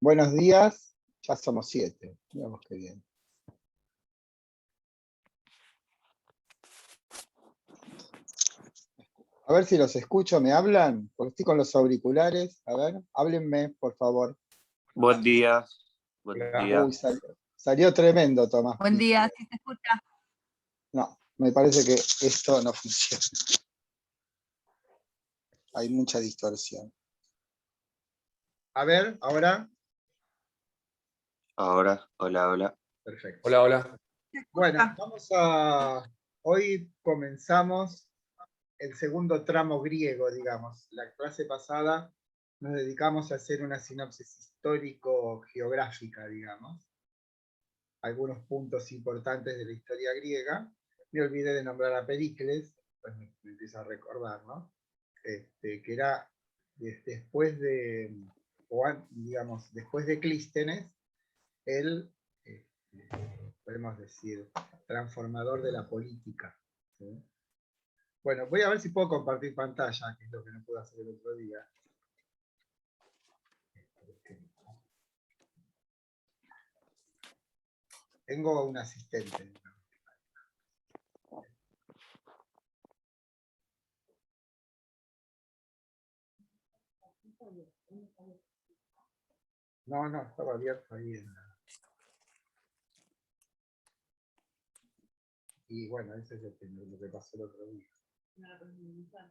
Buenos días, ya somos 7. Miramos qué bien. A ver si los escucho, ¿me hablan? Porque estoy con los auriculares. A ver, háblenme, por favor. Buen día. Buen día. Uy, salió tremendo, Tomás. Buen día, ¿sí se escucha? No, me parece que esto no funciona. Hay mucha distorsión. A ver, ahora. Ahora, hola. Perfecto. Hola. Bueno, hoy comenzamos el segundo tramo griego, digamos. La clase pasada nos dedicamos a hacer una sinopsis histórico-geográfica, digamos. Algunos puntos importantes de la historia griega. Me olvidé de nombrar a Pericles, pues me empiezo a recordar, ¿no? Que era después de, digamos, después de Clístenes, el, podemos decir, transformador de la política. ¿Sí? Bueno, voy a ver si puedo compartir pantalla, que es lo que no pude hacer el otro día. Tengo un asistente. No, estaba abierto ahí en la... Y bueno, ese es lo que pasó el otro día.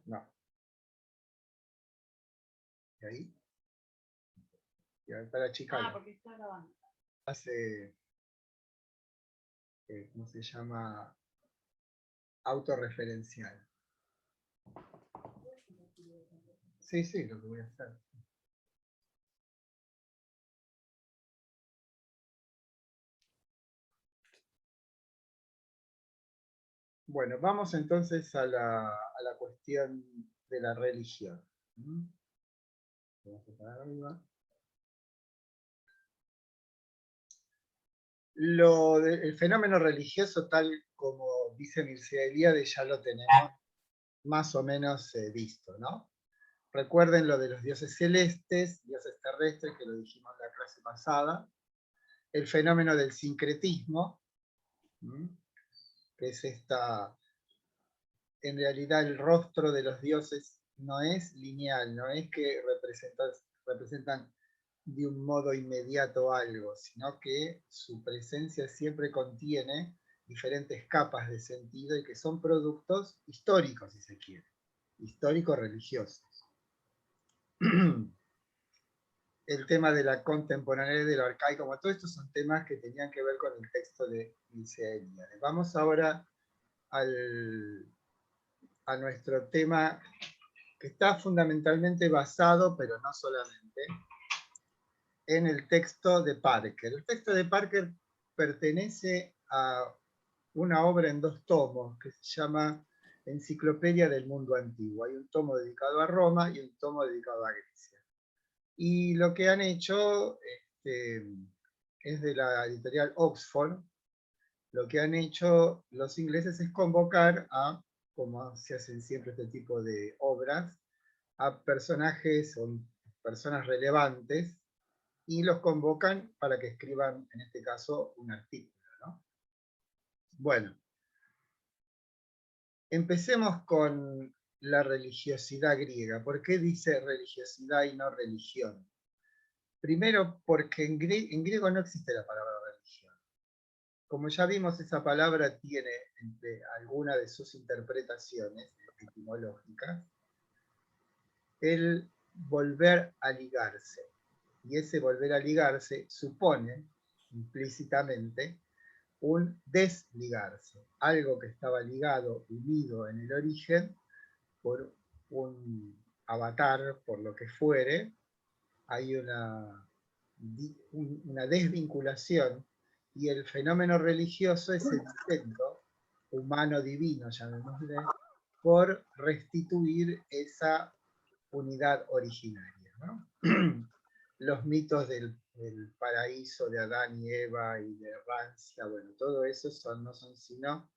No. ¿Y ahí? Y ahí está la chica. Porque está grabando. Hace, ¿cómo se llama? Autorreferencial. Sí, lo que voy a hacer. Bueno, vamos entonces a la cuestión de la religión. Vamos a parar arriba. El fenómeno religioso, tal como dice Mircea Eliade, ya lo tenemos más o menos visto, ¿no? Recuerden lo de los dioses celestes, dioses terrestres, que lo dijimos en la clase pasada. El fenómeno del sincretismo, que es en realidad el rostro de los dioses no es lineal, no es que representan de un modo inmediato algo, sino que su presencia siempre contiene diferentes capas de sentido y que son productos históricos, si se quiere, históricos religiosos. El tema de la contemporaneidad de lo arcaico, como todo esto son temas que tenían que ver con el texto de Mircea Eliade. Vamos ahora a nuestro tema, que está fundamentalmente basado, pero no solamente, en el texto de Parker. El texto de Parker pertenece a una obra en 2 tomos que se llama Enciclopedia del Mundo Antiguo. Hay un tomo dedicado a Roma y un tomo dedicado a Grecia. Y lo que han hecho es de la editorial Oxford. Lo que han hecho los ingleses es convocar a, como se hacen siempre este tipo de obras, a personajes o personas relevantes y los convocan para que escriban, en este caso, un artículo, ¿no? Bueno, empecemos con la religiosidad griega. ¿Por qué dice religiosidad y no religión? Primero, porque en griego no existe la palabra religión. Como ya vimos, esa palabra tiene, entre alguna de sus interpretaciones etimológicas, el volver a ligarse. Y ese volver a ligarse supone, implícitamente, un desligarse. Algo que estaba ligado, unido en el origen, por un avatar, por lo que fuere, hay una desvinculación, y el fenómeno religioso es el intento humano-divino, llamémosle, por restituir esa unidad originaria, ¿no? Los mitos del paraíso de Adán y Eva y de Rancia, bueno, todo eso no son sino,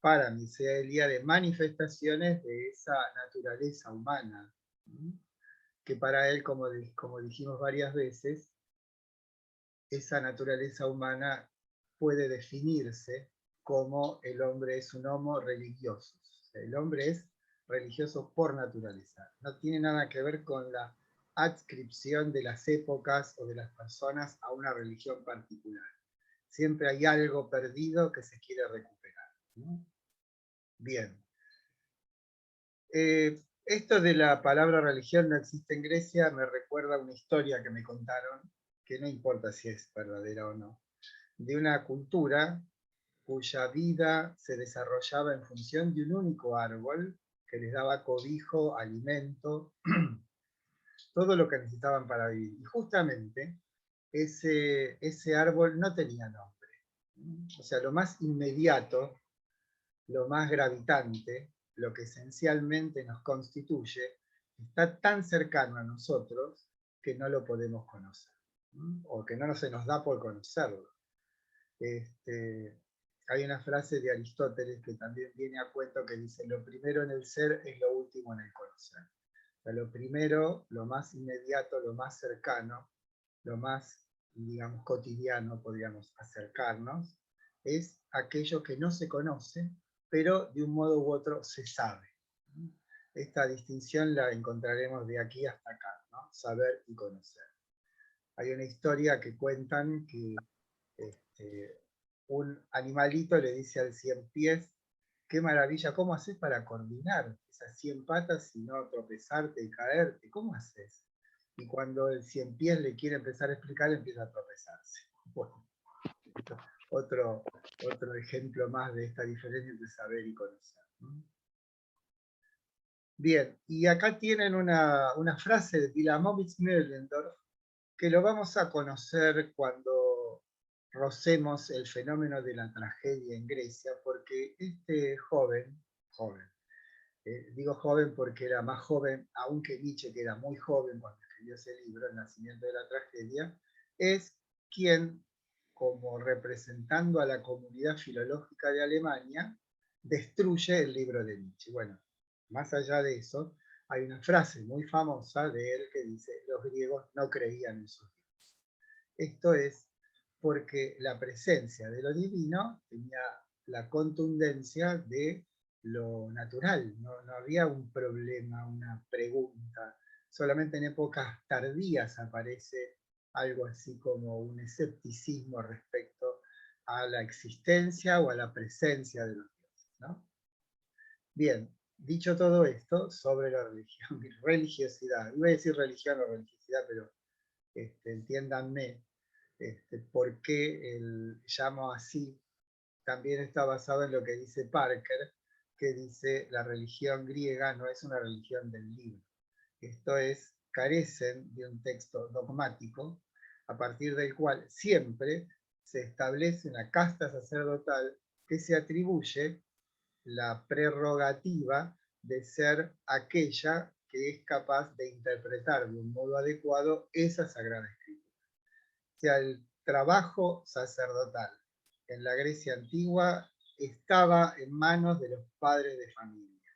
para Mircea Eliade, manifestaciones de esa naturaleza humana, que para él, como dijimos varias veces, esa naturaleza humana puede definirse como el hombre es un homo religioso. O sea, el hombre es religioso por naturaleza. No tiene nada que ver con la adscripción de las épocas o de las personas a una religión particular. Siempre hay algo perdido que se quiere recuperar, ¿no? Bien. Esto de la palabra religión no existe en Grecia me recuerda una historia que me contaron, que no importa si es verdadera o no, de una cultura cuya vida se desarrollaba en función de un único árbol que les daba cobijo, alimento, todo lo que necesitaban para vivir. Y justamente ese árbol no tenía nombre. O sea, lo más inmediato, lo más gravitante, lo que esencialmente nos constituye, está tan cercano a nosotros que no lo podemos conocer, o que no se nos da por conocerlo. Hay una frase de Aristóteles que también viene a cuento que dice: lo primero en el ser es lo último en el conocer. O sea, lo primero, lo más inmediato, lo más cercano, lo más, digamos, cotidiano, podríamos acercarnos, es aquello que no se conoce, pero de un modo u otro se sabe. Esta distinción la encontraremos de aquí hasta acá, ¿no? Saber y conocer. Hay una historia que cuentan que un animalito le dice al 100 pies: qué maravilla, ¿cómo haces para coordinar esas 100 patas y no tropezarte y caerte? ¿Cómo haces? Y cuando el 100 pies le quiere empezar a explicar, empieza a tropezarse. Bueno, otro ejemplo más de esta diferencia entre saber y conocer. Bien, y acá tienen una frase de Wilamowitz Möllendorf que lo vamos a conocer cuando rocemos el fenómeno de la tragedia en Grecia, porque este joven, digo joven porque era más joven, aunque Nietzsche, que era muy joven cuando escribió ese libro, El nacimiento de la tragedia, es quien, como representando a la comunidad filológica de Alemania, destruye el libro de Nietzsche. Bueno, más allá de eso, hay una frase muy famosa de él que dice: los griegos no creían en sus dioses. Esto es porque la presencia de lo divino tenía la contundencia de lo natural, no había un problema, una pregunta. Solamente en épocas tardías aparece algo así como un escepticismo respecto a la existencia o a la presencia de los dioses, ¿no? Bien, dicho todo esto sobre la religión y religiosidad, iba a decir religión o religiosidad, pero entiéndanme por qué llamo así, también está basado en lo que dice Parker, que dice: la religión griega no es una religión del libro. Esto es, carecen de un texto dogmático a partir del cual siempre se establece una casta sacerdotal que se atribuye la prerrogativa de ser aquella que es capaz de interpretar de un modo adecuado esa Sagrada Escritura. O sea, el trabajo sacerdotal en la Grecia antigua estaba en manos de los padres de familia,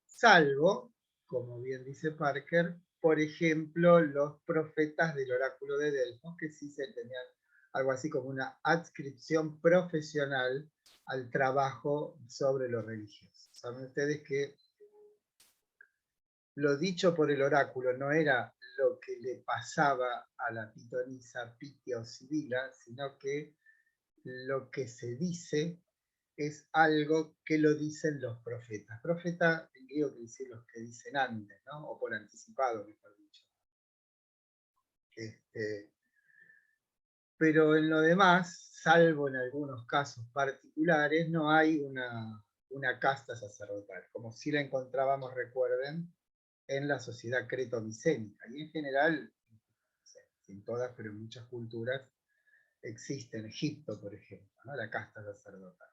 salvo, como bien dice Parker, por ejemplo, los profetas del oráculo de Delfos, que sí se tenían algo así como una adscripción profesional al trabajo sobre lo religioso. Saben ustedes que lo dicho por el oráculo no era lo que le pasaba a la pitonisa Pitia o Sibila, sino que lo que se dice es algo que lo dicen los profetas. Profeta en griego quiere decir los que dicen antes, ¿no? O por anticipado, mejor dicho. Pero en lo demás, salvo en algunos casos particulares, no hay una casta sacerdotal, como si la encontrábamos, recuerden, en la sociedad creto-micénica. Y en general, en todas, pero en muchas culturas, existe en Egipto, por ejemplo, ¿no? La casta sacerdotal.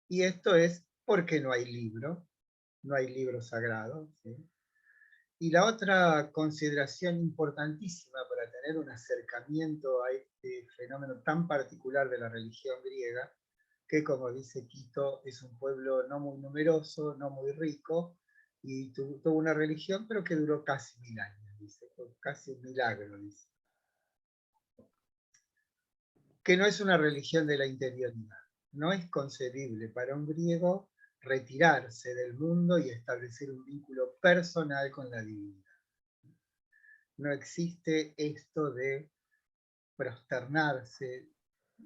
Y esto es porque no hay libro sagrado, ¿sí? Y la otra consideración importantísima para tener un acercamiento a este fenómeno tan particular de la religión griega, que como dice Quito, es un pueblo no muy numeroso, no muy rico, y tuvo una religión, pero que duró casi 1000 años, dice, casi un milagro, dice. que no es una religión de la interioridad. No es concebible para un griego retirarse del mundo y establecer un vínculo personal con la divinidad. No existe esto de prosternarse,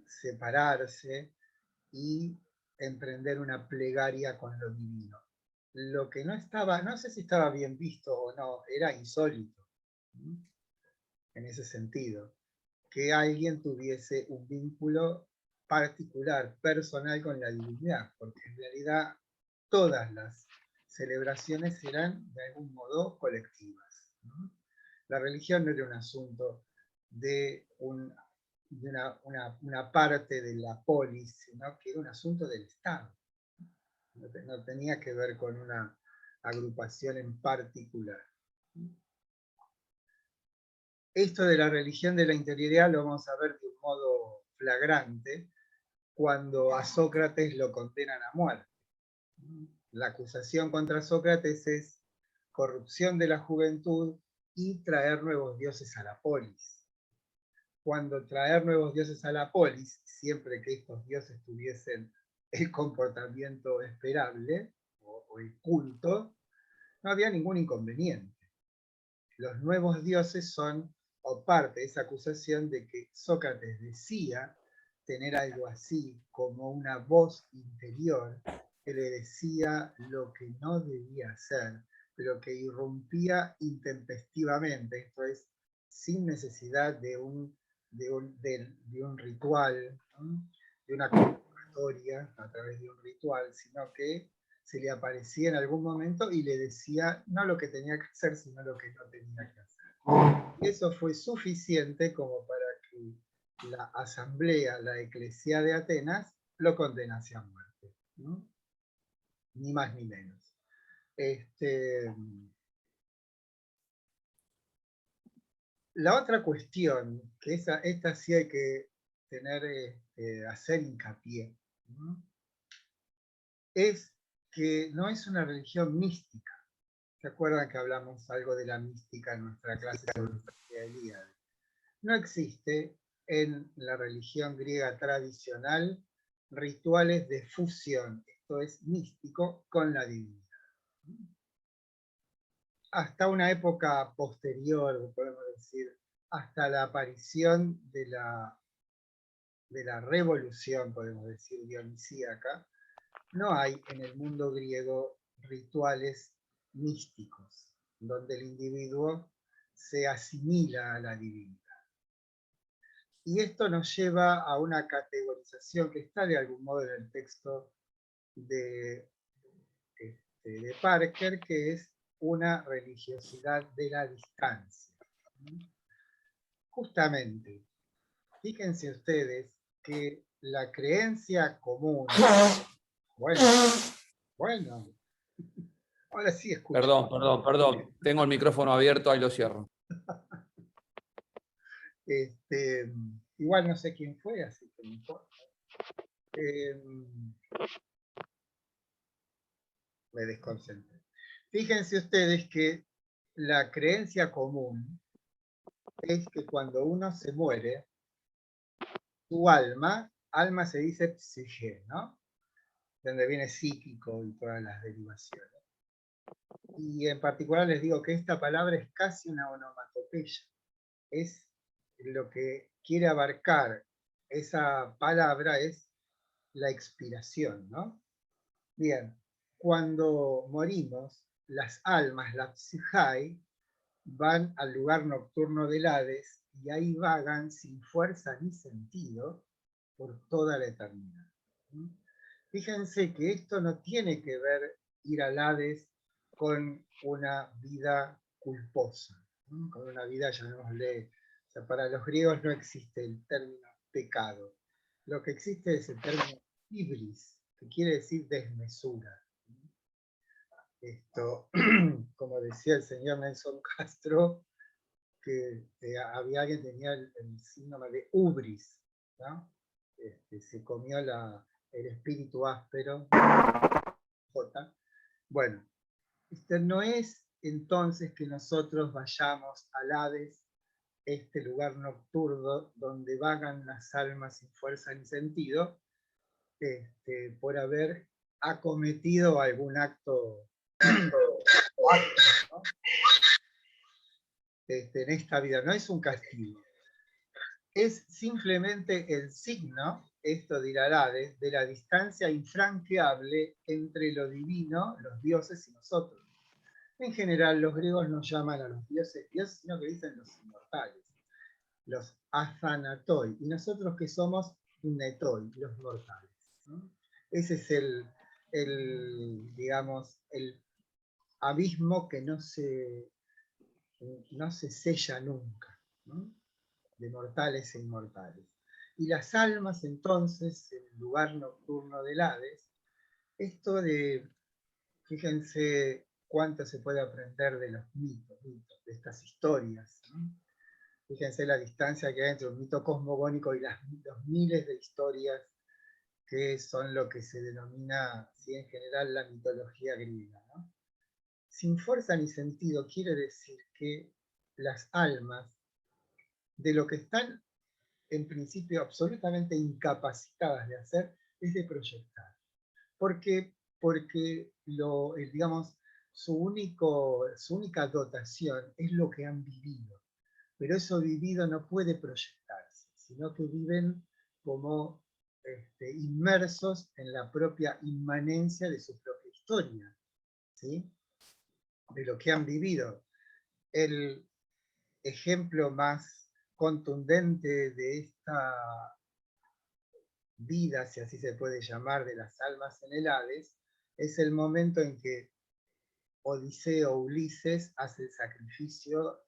separarse y emprender una plegaria con lo divino. Lo que no estaba, no sé si estaba bien visto o no, era insólito, en ese sentido, que alguien tuviese un vínculo particular, personal con la divinidad, porque en realidad todas las celebraciones eran de algún modo colectivas, ¿no? La religión no era un asunto de una parte de la polis, sino que era un asunto del Estado. No tenía que ver con una agrupación en particular. Esto de la religión de la interioridad lo vamos a ver de un modo flagrante cuando a Sócrates lo condenan a muerte. La acusación contra Sócrates es corrupción de la juventud y traer nuevos dioses a la polis. Cuando traer nuevos dioses a la polis, siempre que estos dioses tuviesen el comportamiento esperable o el culto, no había ningún inconveniente. Los nuevos dioses son o parte de esa acusación de que Sócrates decía tener algo así como una voz interior que le decía lo que no debía hacer, pero que irrumpía intempestivamente, esto es, sin necesidad de un ritual, ¿no? De una convocatoria a través de un ritual, sino que se le aparecía en algún momento y le decía no lo que tenía que hacer, sino lo que no tenía que hacer. Y eso fue suficiente como para que la asamblea, la eclesía de Atenas, lo condenase a muerte, ¿no? Ni más ni menos. La otra cuestión, que esta sí hay que hacer hincapié, ¿no? Es que no es una religión mística. ¿Se acuerdan que hablamos algo de la mística en nuestra clase sobre la Ilíada? No existe en la religión griega tradicional rituales de fusión, esto es místico, con la divinidad. Hasta una época posterior, podemos decir, hasta la aparición de la revolución, podemos decir, dionisíaca, no hay en el mundo griego rituales místicos, donde el individuo se asimila a la divinidad. Y esto nos lleva a una categorización que está de algún modo en el texto de Parker, que es una religiosidad de la distancia. Justamente, fíjense ustedes que la creencia común... Bueno, ahora sí escucho. Perdón. Tengo el micrófono abierto, ahí lo cierro. Igual no sé quién fue, así que no importa. Me desconcentré. Fíjense ustedes que la creencia común es que cuando uno se muere, su alma se dice psique, ¿no? Donde viene psíquico y todas las derivaciones. Y en particular les digo que esta palabra es casi una onomatopeya. Es lo que quiere abarcar esa palabra es la expiración, ¿no? Bien, cuando morimos, las almas, la psikai, van al lugar nocturno del Hades y ahí vagan sin fuerza ni sentido por toda la eternidad. Fíjense que esto no tiene que ver ir al Hades con una vida culposa, ¿no? Con una vida, llamémosle, o sea, para los griegos no existe el término pecado. Lo que existe es el término ibris, que quiere decir desmesura. Esto, como decía el señor Nelson Castro, que había alguien que tenía el síndrome de ubris, ¿no? Se comió el espíritu áspero. Bueno, no es entonces que nosotros vayamos al Hades este lugar nocturno donde vagan las almas sin fuerza ni sentido, por haber acometido algún acto, ¿no? En esta vida. No es un castigo. Es simplemente el signo, esto dirá Hades, de la distancia infranqueable entre lo divino, los dioses y nosotros. En general, los griegos no llaman a los dioses dioses, sino que dicen los inmortales, los athanatoi, y nosotros que somos netoi, los mortales, ¿no? Ese es digamos, el abismo que no se sella nunca, ¿no? De mortales e inmortales. Y las almas, entonces, en el lugar nocturno del Hades, esto de, fíjense cuánto se puede aprender de los mitos, de estas historias, ¿no? Fíjense la distancia que hay entre un mito cosmogónico y los miles de historias que son lo que se denomina, ¿sí?, en general, la mitología griega, ¿no? Sin fuerza ni sentido quiere decir que las almas, de lo que están en principio absolutamente incapacitadas de hacer, es de proyectar. Porque digamos, su única dotación es lo que han vivido. Pero eso vivido no puede proyectarse, sino que viven como inmersos en la propia inmanencia de su propia historia, ¿sí?, de lo que han vivido. El ejemplo más contundente de esta vida, si así se puede llamar, de las almas en el Hades, es el momento en que Odiseo o Ulises hace el sacrificio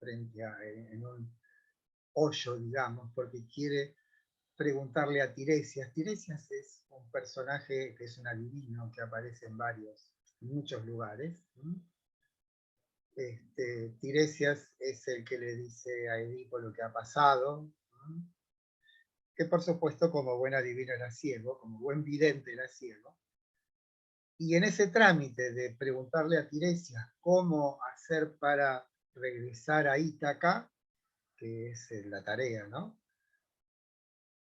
en un hoyo, digamos, porque quiere preguntarle a Tiresias. Tiresias es un personaje que es un adivino que aparece en muchos lugares. Tiresias es el que le dice a Edipo lo que ha pasado, que por supuesto como buen adivino era ciego, como buen vidente era ciego. Y en ese trámite de preguntarle a Tiresias cómo hacer para regresar a Ítaca, que es la tarea, ¿no?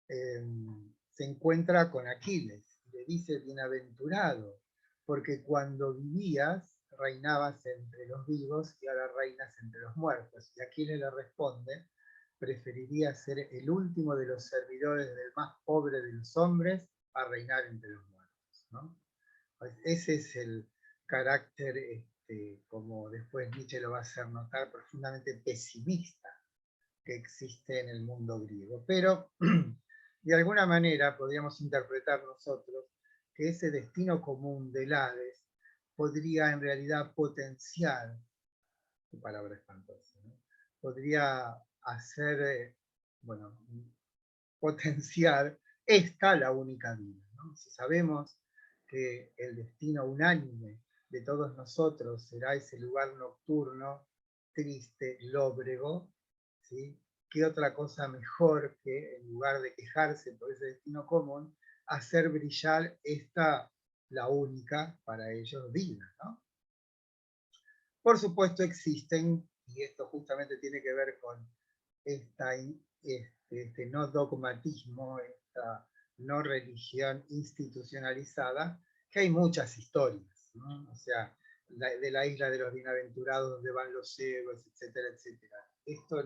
Se encuentra con Aquiles. Le dice: bienaventurado, porque cuando vivías reinabas entre los vivos y ahora reinas entre los muertos. Y Aquiles le responde: preferiría ser el último de los servidores del más pobre de los hombres a reinar entre los muertos, ¿no? Pues ese es el carácter, como después Nietzsche lo va a hacer notar, profundamente pesimista que existe en el mundo griego. Pero de alguna manera podríamos interpretar nosotros que ese destino común del Hades podría en realidad potenciar, qué palabra espantosa, ¿no?, podría hacer, potenciar la única vida, ¿no? Si sabemos que el destino unánime de todos nosotros será ese lugar nocturno, triste, lóbrego, ¿sí?, ¿qué otra cosa mejor que, en lugar de quejarse por ese destino común, hacer brillar la única para ellos vida, ¿no? Por supuesto existen, y esto justamente tiene que ver con este no dogmatismo, esta no religión institucionalizada, que hay muchas historias, ¿no? O sea, de la isla de los bienaventurados donde van los ciegos, etcétera, etcétera. Esto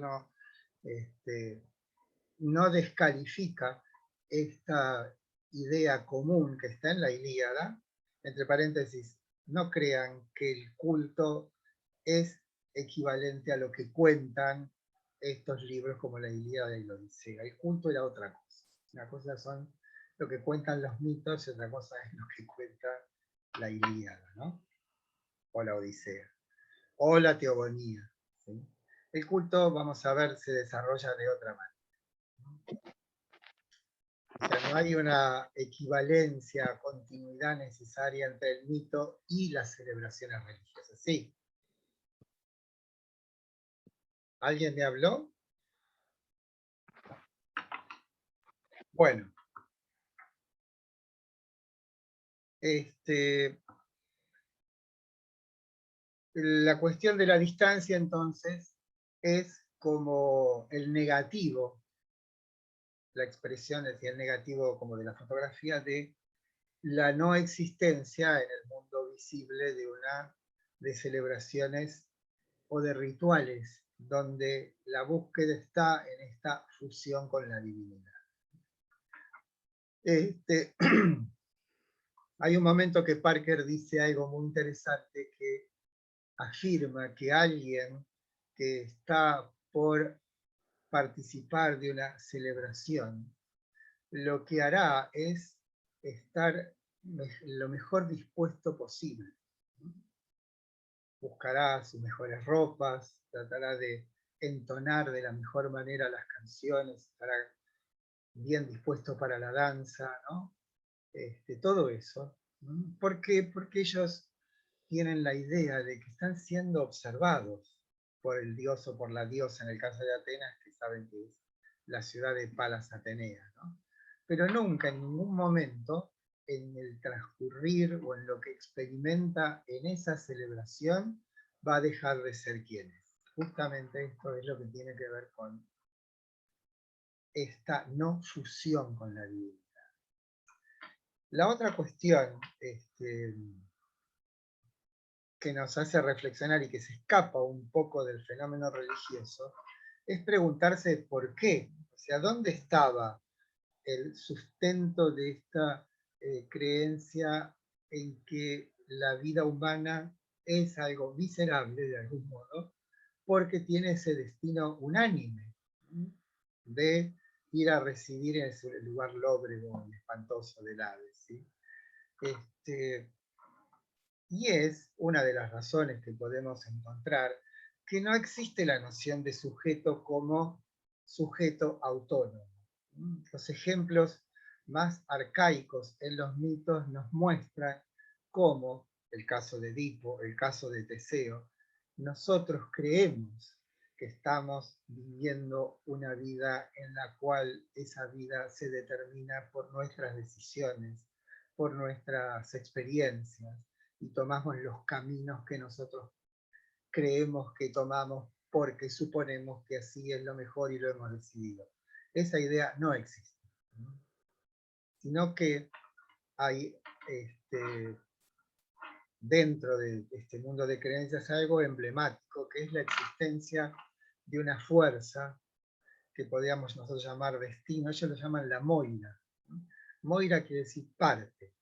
no descalifica esta idea común que está en la Ilíada. Entre paréntesis, no crean que el culto es equivalente a lo que cuentan estos libros como la Ilíada y la Odisea. El culto era otra cosa. Una cosa son lo que cuentan los mitos y otra cosa es lo que cuenta la Ilíada, ¿no? O la Odisea. O la teogonía, ¿sí? El culto, vamos a ver, se desarrolla de otra manera. O sea, no hay una equivalencia, continuidad necesaria entre el mito y las celebraciones religiosas. ¿Sí? ¿Alguien me habló? Bueno. La cuestión de la distancia, entonces, es como el negativo, la expresión es el negativo como de la fotografía de la no existencia en el mundo visible de celebraciones o de rituales, donde la búsqueda está en esta fusión con la divinidad. Hay un momento que Parker dice algo muy interesante, que afirma que alguien que está por participar de una celebración, lo que hará es estar lo mejor dispuesto posible. Buscará sus mejores ropas, tratará de entonar de la mejor manera las canciones, estará bien dispuesto para la danza, ¿no? Todo eso. ¿Por qué? Porque ellos tienen la idea de que están siendo observados por el dios o por la diosa, en el caso de Atenas, que saben que es la ciudad de Palas Atenea, ¿no? Pero nunca, en ningún momento, en el transcurrir o en lo que experimenta en esa celebración, va a dejar de ser quien es. Justamente esto es lo que tiene que ver con esta no fusión con la divinidad. La otra cuestión que nos hace reflexionar y que se escapa un poco del fenómeno religioso es preguntarse por qué, o sea, ¿dónde estaba el sustento de esta creencia en que la vida humana es algo miserable de algún modo, porque tiene ese destino unánime de ir a residir en ese lugar lóbrego y espantoso del Hades, ¿sí? Y es una de las razones que podemos encontrar que no existe la noción de sujeto como sujeto autónomo. Los ejemplos más arcaicos en los mitos nos muestran cómo, el caso de Edipo, el caso de Teseo, nosotros creemos que estamos viviendo una vida en la cual esa vida se determina por nuestras decisiones, por nuestras experiencias, y tomamos los caminos que nosotros creemos que tomamos porque suponemos que así es lo mejor y lo hemos decidido. Esa idea no existe, ¿no? Sino que hay dentro de este mundo de creencias algo emblemático, que es la existencia de una fuerza que podríamos nosotros llamar destino. Ellos lo llaman la moira. Moira quiere decir parte.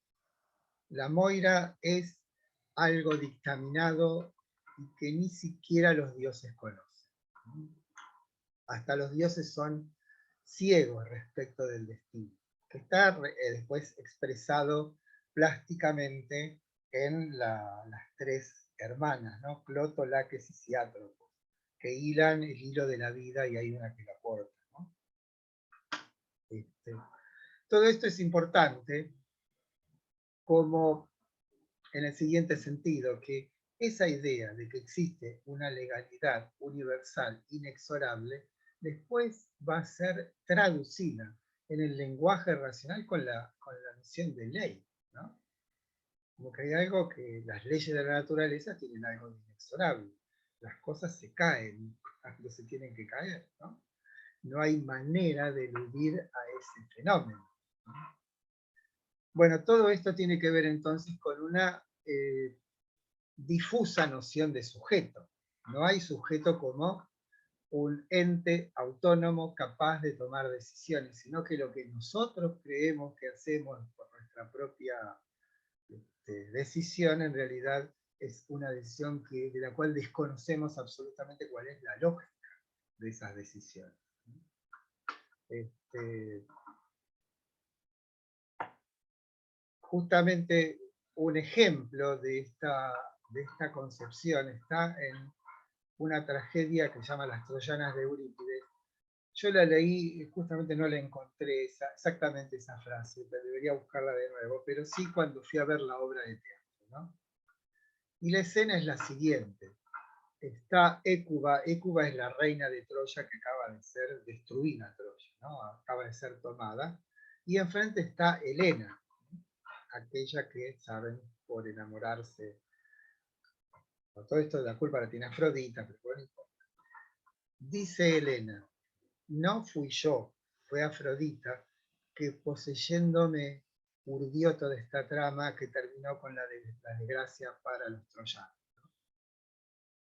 La moira es algo dictaminado y que ni siquiera los dioses conocen. Hasta los dioses son ciegos respecto del destino, que está después expresado plásticamente en las tres hermanas, ¿no? Cloto, Laques y Siátropo, que hilan el hilo de la vida y hay una que la corta, ¿no? Todo esto es importante como en el siguiente sentido, que esa idea de que existe una legalidad universal inexorable, después va a ser traducida en el lenguaje racional con la noción de ley, ¿no? Como que hay algo que las leyes de la naturaleza tienen algo de inexorable. Las cosas se caen cuando se tienen que caer, ¿no? No hay manera de eludir a ese fenómeno, ¿no? Bueno, todo esto tiene que ver entonces con una difusa noción de sujeto. No hay sujeto como un ente autónomo capaz de tomar decisiones, sino que lo que nosotros creemos que hacemos por nuestra propia decisión, en realidad es una decisión de la cual desconocemos absolutamente cuál es la lógica de esas decisiones. Justamente un ejemplo de esta concepción está en una tragedia que se llama Las Troyanas de Eurípides. Yo la leí, justamente no la encontré exactamente esa frase, pero debería buscarla de nuevo, pero sí cuando fui a ver la obra de teatro, ¿no? Y la escena es la siguiente. Está Hécuba es la reina de Troya que acaba de ser destruida, Troya, ¿no? Acaba de ser tomada, y enfrente está Helena, aquella que saben por enamorarse. Todo esto de la culpa la tiene Afrodita, pero bueno, dice Helena, no fui yo, fue Afrodita, que poseyéndome urdió toda esta trama que terminó con la desgracia para los troyanos.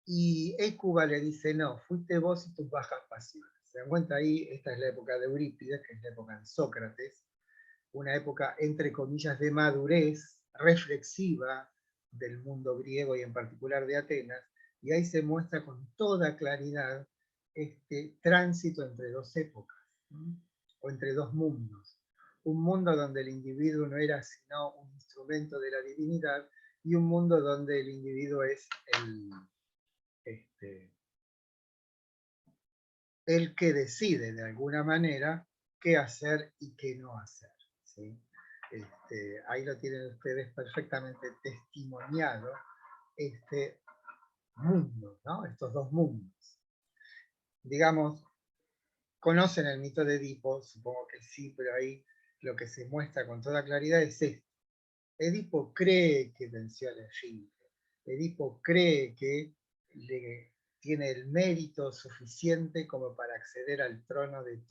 Y Hécuba le dice, no, fuiste vos y tus bajas pasiones. Se dan cuenta ahí, esta es la época de Eurípides, que es la época de Sócrates, una época, entre comillas, de madurez reflexiva del mundo griego y en particular de Atenas, y ahí se muestra con toda claridad este tránsito entre dos épocas, ¿no? O entre dos mundos. Un mundo donde el individuo no era sino un instrumento de la divinidad, y un mundo donde el individuo es el que decide de alguna manera qué hacer y qué no hacer, ¿sí? Ahí lo tienen ustedes perfectamente testimoniado, este mundo, ¿no? Estos dos mundos. Digamos, conocen el mito de Edipo, supongo que sí, pero ahí lo que se muestra con toda claridad es esto. Edipo cree que venció a la Esfinge. Edipo cree que tiene el mérito suficiente como para acceder al trono de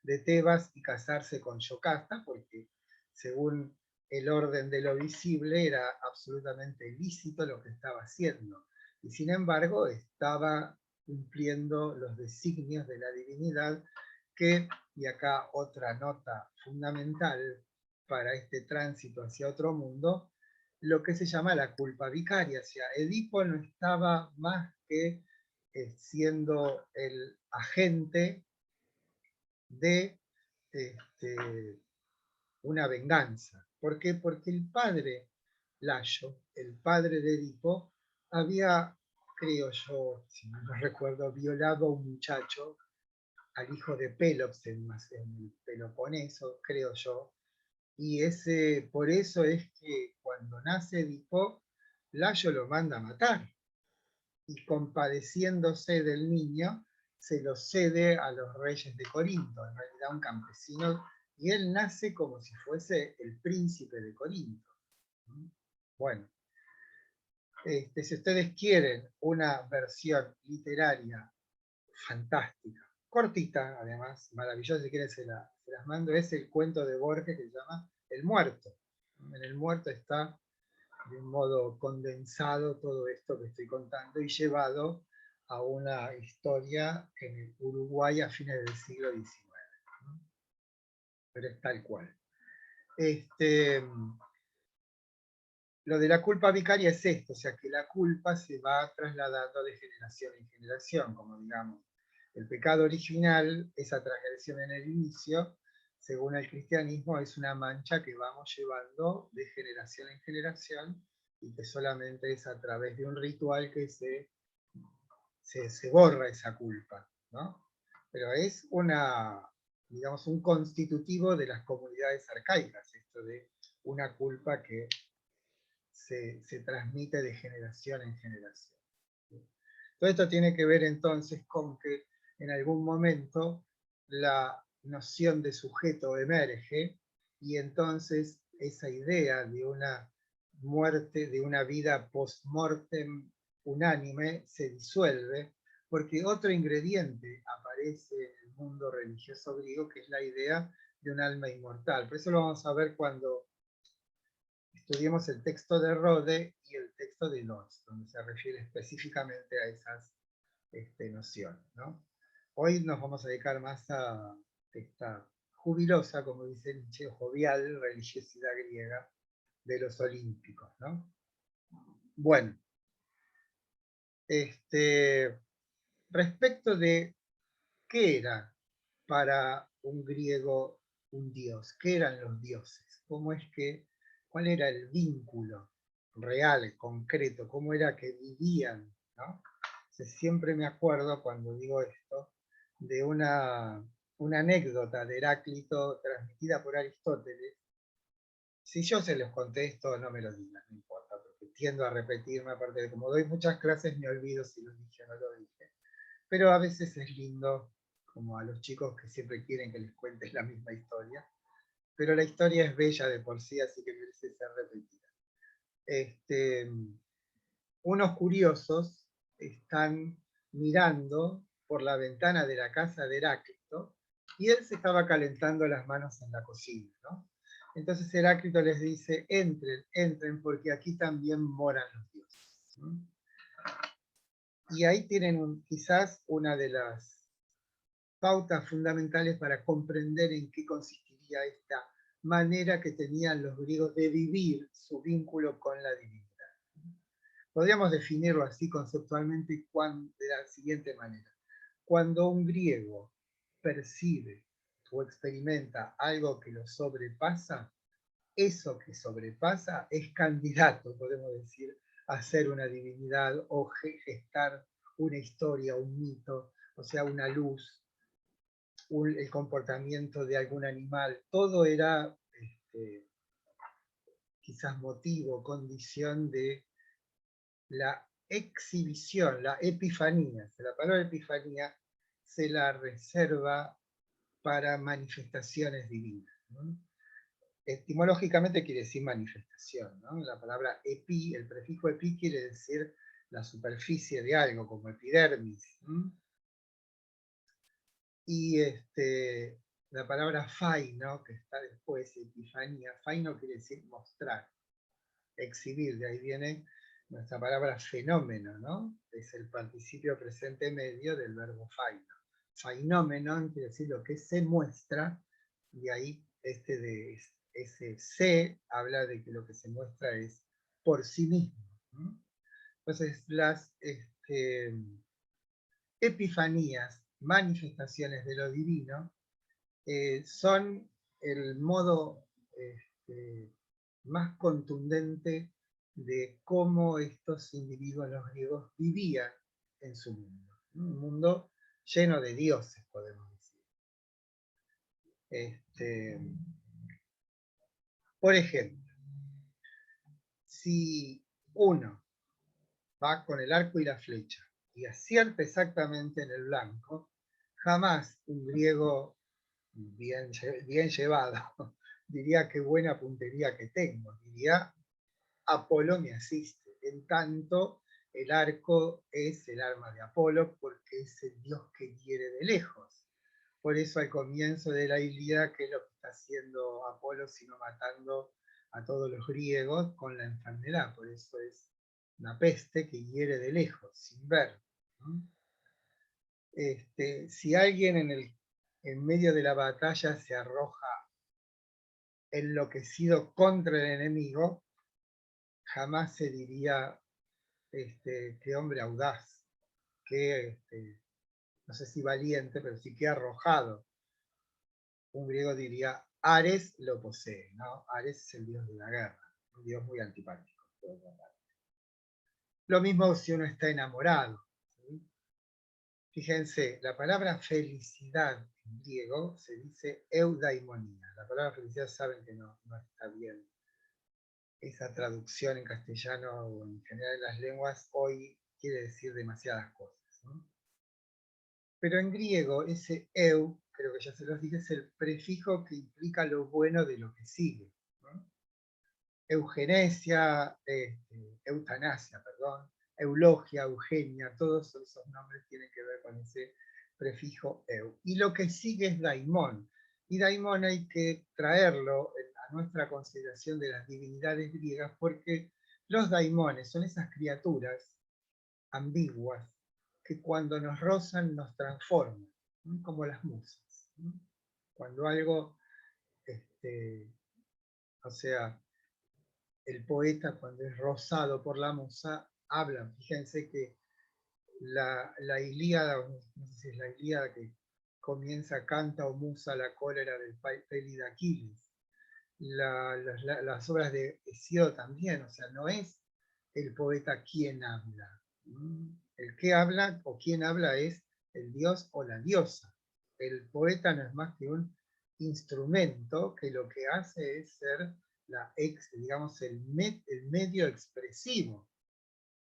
de Tebas y casarse con Yocasta, porque según el orden de lo visible era absolutamente ilícito lo que estaba haciendo. Y sin embargo estaba cumpliendo los designios de la divinidad que, y acá otra nota fundamental para este tránsito hacia otro mundo, lo que se llama la culpa vicaria. O sea, Edipo no estaba más que siendo el agente de una venganza. ¿Por qué? Porque el padre Layo, el padre de Edipo, había, creo yo, si no lo recuerdo, violado a un muchacho, al hijo de Pélops en el Peloponeso, creo yo, y por eso es que cuando nace Edipo, Layo lo manda a matar, y compadeciéndose del niño, se lo cede a los reyes de Corinto, en realidad un campesino, y él nace como si fuese el príncipe de Corinto. Bueno, si ustedes quieren una versión literaria fantástica, cortita además, maravillosa, si quieren se las mando, es el cuento de Borges que se llama El Muerto. En El Muerto está de un modo condensado todo esto que estoy contando y llevado a una historia en el Uruguay a fines del siglo XIX. ¿No? Pero es tal cual. Lo de la culpa vicaria es esto, o sea que la culpa se va trasladando de generación en generación, como digamos, el pecado original, esa transgresión en el inicio, según el cristianismo, es una mancha que vamos llevando de generación en generación y que solamente es a través de un ritual que se borra esa culpa, ¿no? Pero es digamos, un constitutivo de las comunidades arcaicas, esto de una culpa que se transmite de generación en generación. Todo esto tiene que ver entonces con que en algún momento la noción de sujeto emerge y entonces esa idea de una muerte, de una vida post-mortem unánime se disuelve porque otro ingrediente aparece en el mundo religioso griego que es la idea de un alma inmortal. Por eso lo vamos a ver cuando estudiemos el texto de Rode y el texto de Lotz, donde se refiere específicamente a esas nociones, ¿no? Hoy nos vamos a dedicar más a esta jubilosa, como dice Nietzsche, jovial religiosidad griega de los olímpicos, ¿no? Bueno, respecto de qué era para un griego un dios, qué eran los dioses, cuál era el vínculo real, concreto, cómo era que vivían, ¿no? Siempre me acuerdo cuando digo esto de una anécdota de Heráclito transmitida por Aristóteles. Si yo se los contesto, no me lo digan, no importa, porque tiendo a repetirme, aparte de como doy muchas clases me olvido si lo dije o no lo dije. Pero a veces es lindo, como a los chicos que siempre quieren que les cuentes la misma historia, pero la historia es bella de por sí, así que merece ser repetida. Unos curiosos están mirando por la ventana de la casa de Heráclito, y él se estaba calentando las manos en la cocina, ¿no? Entonces Heráclito les dice, entren, entren, porque aquí también moran los dioses, ¿no? Y ahí tienen quizás una de las pautas fundamentales para comprender en qué consistiría esta manera que tenían los griegos de vivir su vínculo con la divinidad. Podríamos definirlo así conceptualmente de la siguiente manera. Cuando un griego percibe o experimenta algo que lo sobrepasa, eso que sobrepasa es candidato, podemos decir, a ser una divinidad o gestar una historia, un mito, o sea, una luz, el comportamiento de algún animal. Todo era quizás motivo, condición de la exhibición, la epifanía. La palabra epifanía se la reserva para manifestaciones divinas, ¿no? Etimológicamente quiere decir manifestación, ¿no? La palabra epi, el prefijo epi quiere decir la superficie de algo, como epidermis, ¿no? Y la palabra faino, que está después, epifanía, faino quiere decir mostrar, exhibir, de ahí viene nuestra palabra fenómeno, ¿no? Es el participio presente medio del verbo faino. Fainómeno quiere decir lo que se muestra, y ahí ese se habla de que lo que se muestra es por sí mismo, ¿no? Entonces las epifanías, manifestaciones de lo divino, son el modo más contundente de cómo estos individuos, los griegos, vivían en su mundo. Un mundo lleno de dioses, podemos decir. Por ejemplo, si uno va con el arco y la flecha y acierta exactamente en el blanco, jamás un griego bien llevado diría qué buena puntería que tengo, diría Apolo me asiste, en tanto el arco es el arma de Apolo porque es el dios que hiere de lejos. Por eso al comienzo de la Ilíada, ¿qué es lo que está haciendo Apolo sino matando a todos los griegos con la enfermedad? Por eso es una peste que hiere de lejos, sin ver, ¿no? Si alguien en medio de la batalla se arroja enloquecido contra el enemigo, jamás se diría qué hombre audaz, qué, no sé si valiente, pero sí que arrojado. Un griego diría, Ares lo posee, ¿no? Ares es el dios de la guerra, un dios muy antipático. Lo mismo si uno está enamorado, ¿sí? Fíjense, la palabra felicidad en griego se dice eudaimonía. La palabra felicidad saben que no está bien. Esa traducción en castellano o en general en las lenguas hoy quiere decir demasiadas cosas, ¿no? Pero en griego ese eu, creo que ya se los dije, es el prefijo que implica lo bueno de lo que sigue, ¿no? Eugenesia, eutanasia, perdón, eulogia, eugenia, todos esos nombres tienen que ver con ese prefijo eu. Y lo que sigue es daimón. Y daimón hay que traerlo a nuestra consideración de las divinidades griegas porque los daimones son esas criaturas ambiguas que cuando nos rozan nos transforman, ¿no? Como las musas, ¿no? Cuando algo, o sea, el poeta cuando es rozado por la musa, habla. Fíjense que la Ilíada, no sé si es la Ilíada que comienza, canta o musa la cólera del peli de Aquiles. Las obras de Hesíodo también, o sea, no es el poeta quien habla. El que habla o quien habla es el dios o la diosa. El poeta no es más que un instrumento que lo que hace es ser digamos, el medio expresivo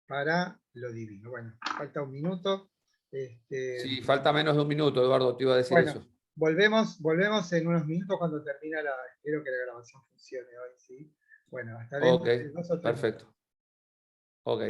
para lo divino. Bueno, falta un minuto. Sí, falta menos de un minuto, Eduardo, te iba a decir Bueno, eso. volvemos en unos minutos cuando termina espero que la grabación funcione hoy, ¿sí? Bueno, hasta Ok, dentro de 2 o 3 minutos. perfecto. Ok.